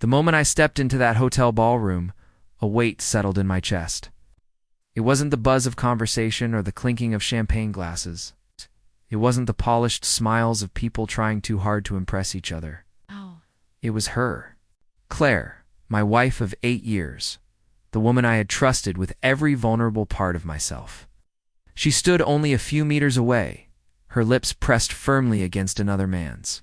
The moment I stepped into that hotel ballroom, a weight settled in my chest. It wasn't the buzz of conversation or the clinking of champagne glasses. It wasn't the polished smiles of people trying too hard to impress each other. Oh. It was her. Claire, my wife of 8 years, the woman I had trusted with every vulnerable part of myself. She stood only a few meters away, her lips pressed firmly against another man's.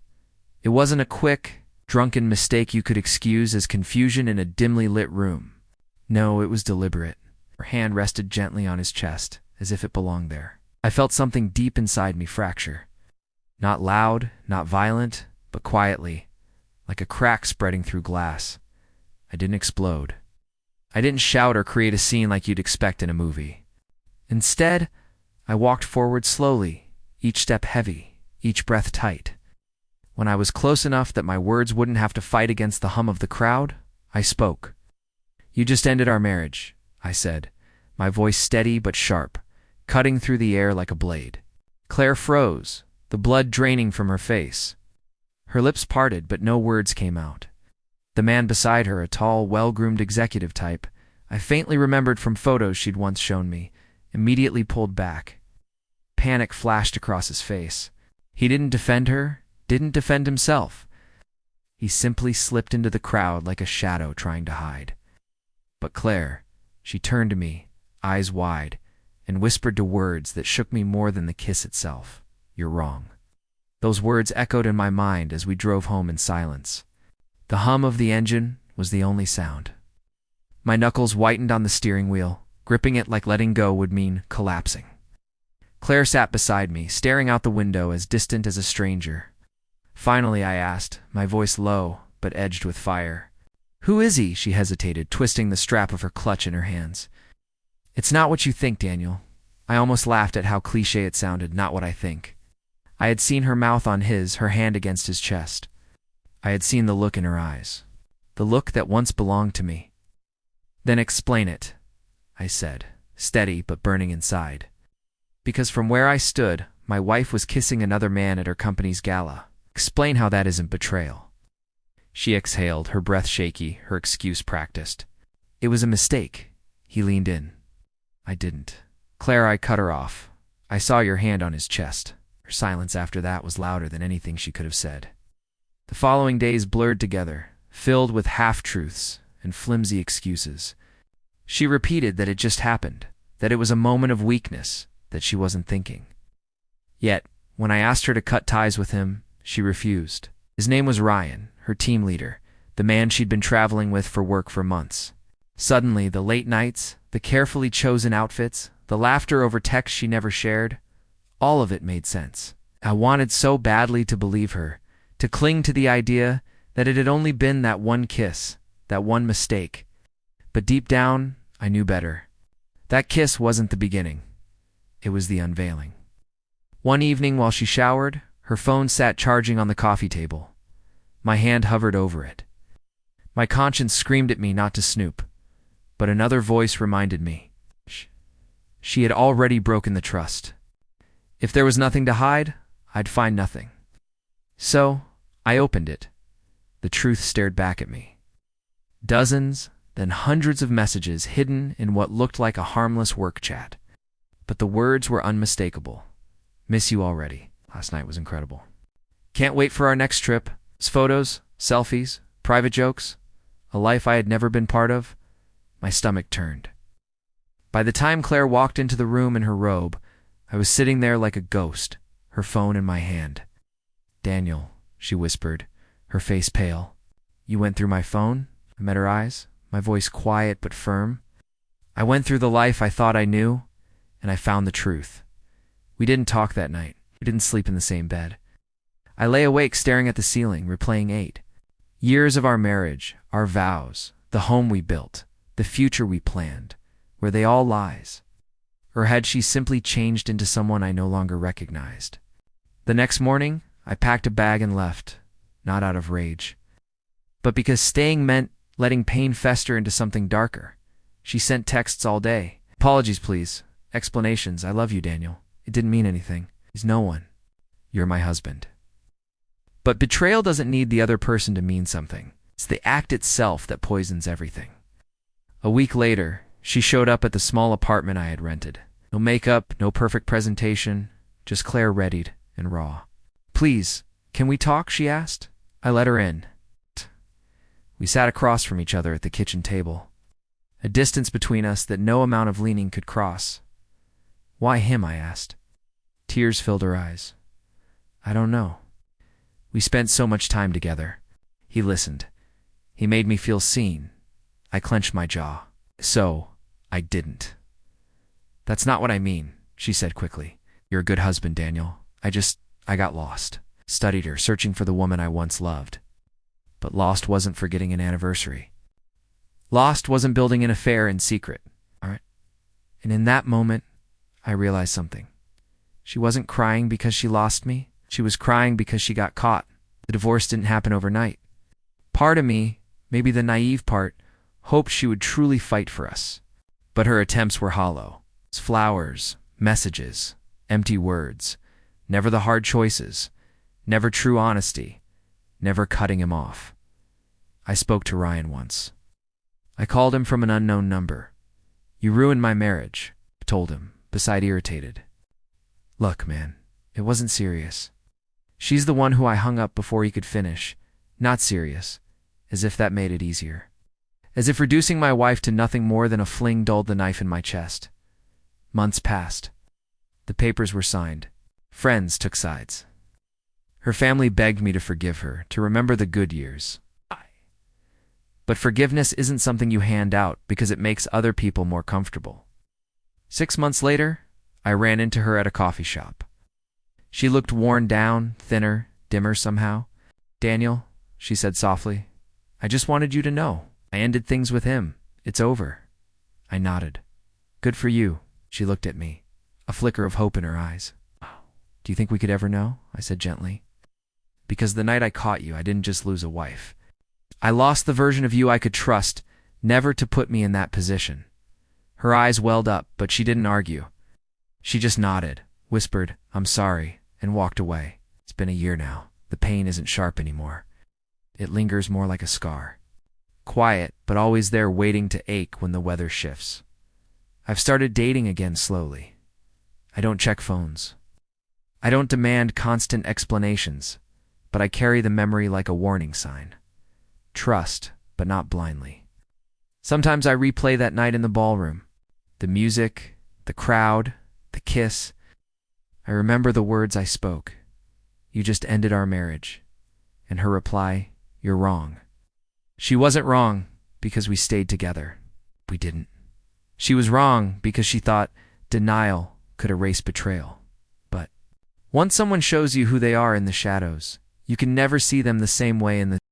It wasn't a quick, drunken mistake you could excuse as confusion in a dimly lit room. No, it was deliberate. Her hand rested gently on his chest, as if it belonged there. I felt something deep inside me fracture. Not loud, not violent, but quietly, like a crack spreading through glass. I didn't explode. I didn't shout or create a scene like you'd expect in a movie. Instead, I walked forward slowly, each step heavy, each breath tight. When I was close enough that my words wouldn't have to fight against the hum of the crowd, I spoke. "You just ended our marriage," I said, my voice steady but sharp, cutting through the air like a blade. Claire froze, the blood draining from her face. Her lips parted, but no words came out. The man beside her, a tall, well-groomed executive type, I faintly remembered from photos she'd once shown me, immediately pulled back. Panic flashed across his face. He didn't defend her, didn't defend himself. He simply slipped into the crowd like a shadow trying to hide. But Claire, she turned to me, eyes wide, and whispered to words that shook me more than the kiss itself. "You're wrong." Those words echoed in my mind as we drove home in silence. The hum of the engine was the only sound. My knuckles whitened on the steering wheel, gripping it like letting go would mean collapsing. Claire sat beside me, staring out the window as distant as a stranger. Finally, I asked, my voice low but edged with fire. "Who is he?" She hesitated, twisting the strap of her clutch in her hands. "It's not what you think, Daniel." I almost laughed at how cliché it sounded, not what I think. I had seen her mouth on his, her hand against his chest. I had seen the look in her eyes. The look that once belonged to me. "Then explain it," I said, steady but burning inside. Because from where I stood, my wife was kissing another man at her company's gala. Explain how that isn't betrayal. She exhaled, her breath shaky, her excuse practiced. "It was a mistake." He leaned in. I didn't. "Claire," I cut her off. "I saw your hand on his chest." Her silence after that was louder than anything she could have said. The following days blurred together, filled with half-truths and flimsy excuses. She repeated that it just happened, that it was a moment of weakness, that she wasn't thinking. Yet, when I asked her to cut ties with him, she refused. His name was Ryan, her team leader, the man she'd been traveling with for work for months. Suddenly, the late nights, the carefully chosen outfits, the laughter over texts she never shared, all of it made sense. I wanted so badly to believe her, to cling to the idea that it had only been that one kiss, that one mistake. But deep down, I knew better. That kiss wasn't the beginning. It was the unveiling. One evening while she showered, her phone sat charging on the coffee table. My hand hovered over it. My conscience screamed at me not to snoop, but another voice reminded me. She had already broken the trust. If there was nothing to hide, I'd find nothing. So, I opened it. The truth stared back at me. Dozens, then hundreds of messages hidden in what looked like a harmless work chat. But the words were unmistakable. "Miss you already. Last night was incredible. Can't wait for our next trip. Photos, selfies, private jokes. A life I had never been part of." My stomach turned. By the time Claire walked into the room in her robe, I was sitting there like a ghost, her phone in my hand. "Daniel," she whispered, her face pale. "You went through my phone?" I met her eyes, my voice quiet but firm. "I went through the life I thought I knew, and I found the truth." We didn't talk that night. We didn't sleep in the same bed. I lay awake staring at the ceiling, replaying 8 years of our marriage, our vows, the home we built, the future we planned, where they all lies. Or had she simply changed into someone I no longer recognized? The next morning, I packed a bag and left, not out of rage, but because staying meant letting pain fester into something darker. She sent texts all day. "Apologies, please. Explanations. I love you, Daniel. It didn't mean anything. He's no one. You're my husband." But betrayal doesn't need the other person to mean something. It's the act itself that poisons everything. A week later, she showed up at the small apartment I had rented. No makeup, no perfect presentation, just Claire readied and raw. "Please, can we talk?" she asked. I let her in. We sat across from each other at the kitchen table, a distance between us that no amount of leaning could cross. "Why him?" I asked. Tears filled her eyes. "I don't know. We spent so much time together." He listened. He made me feel seen. I clenched my jaw. "So, I didn't." "That's not what I mean," she said quickly. "You're a good husband, Daniel. I got lost." Studied her, searching for the woman I once loved. But lost wasn't forgetting an anniversary. Lost wasn't building an affair in secret. All right. And in that moment, I realized something. She wasn't crying because she lost me. She was crying because she got caught. The divorce didn't happen overnight. Part of me, maybe the naive part, hoped she would truly fight for us. But her attempts were hollow. Flowers, messages, empty words, never the hard choices, never true honesty, never cutting him off. I spoke to Ryan once. I called him from an unknown number. "You ruined my marriage," I told him, beside irritated. "Look, man, it wasn't serious. She's the one who I hung up before he could finish. Not serious, as if that made it easier. As if reducing my wife to nothing more than a fling dulled the knife in my chest. Months passed. The papers were signed. Friends took sides. Her family begged me to forgive her, to remember the good years. But forgiveness isn't something you hand out because it makes other people more comfortable. 6 months later, I ran into her at a coffee shop. She looked worn down, thinner, dimmer somehow. "Daniel," she said softly, "I just wanted you to know. I ended things with him. It's over." I nodded. "Good for you." She looked at me, a flicker of hope in her eyes. "Do you think we could ever know?" I said gently. "Because the night I caught you, I didn't just lose a wife. I lost the version of you I could trust, never to put me in that position." Her eyes welled up, but she didn't argue. She just nodded, whispered, "I'm sorry," and walked away. It's been a year now. The pain isn't sharp anymore. It lingers more like a scar. Quiet, but always there waiting to ache when the weather shifts. I've started dating again slowly. I don't check phones. I don't demand constant explanations, but I carry the memory like a warning sign. Trust, but not blindly. Sometimes I replay that night in the ballroom. The music, the crowd, the kiss. I remember the words I spoke. "You just ended our marriage." And her reply, "You're wrong." She wasn't wrong because we stayed together. We didn't. She was wrong because she thought denial could erase betrayal. But once someone shows you who they are in the shadows, you can never see them the same way in the